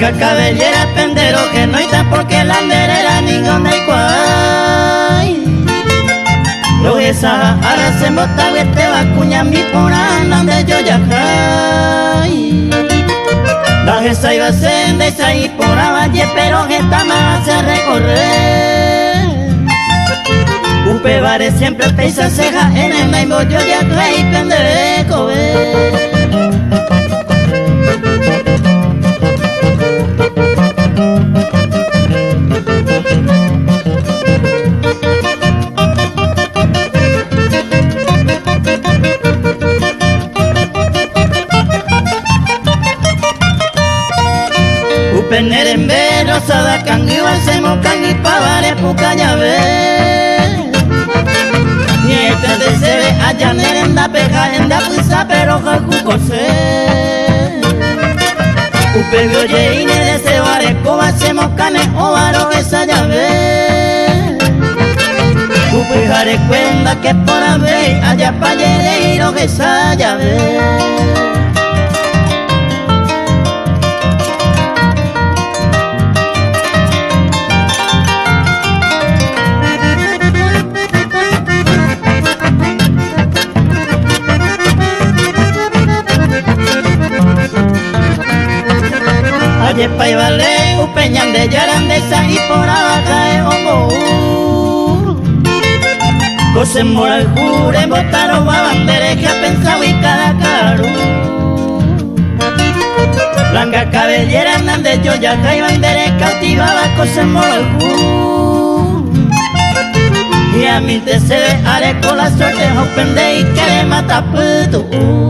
Blanca cabellera pendero que no está porque la anderera ningún de cuay. Lo esa ahora se mota vete vacuña mi porana de yo ya caí. La esa iba a ser de esa y por valle pero que está más a recorrer. Upe vare siempre pesa ceja en el naimo yo ya caí pendejo Nerembe, rosada, canguiba, hacemos cangi, pavare, puca, llave. Y este de se ve allá, nerenda, peja, enda, puisa, pero jacucose. Upe, oye, y ne deseo, areco, hacemos cane, o aro, esa llave. Upe, jarecuenda, que por ave, allá pa' llereiro, esa llave. Yepa y vale, upeñan de yarandesa y por abajo de hongo. Cose moral jure, botaron a bandere que ha pensado y cada caro. Blanca cabellera andan de yo ya y bandere cautivaba, cose moral jure. Y a mí te se ve, haré con la suerte, opende y que le mata puto.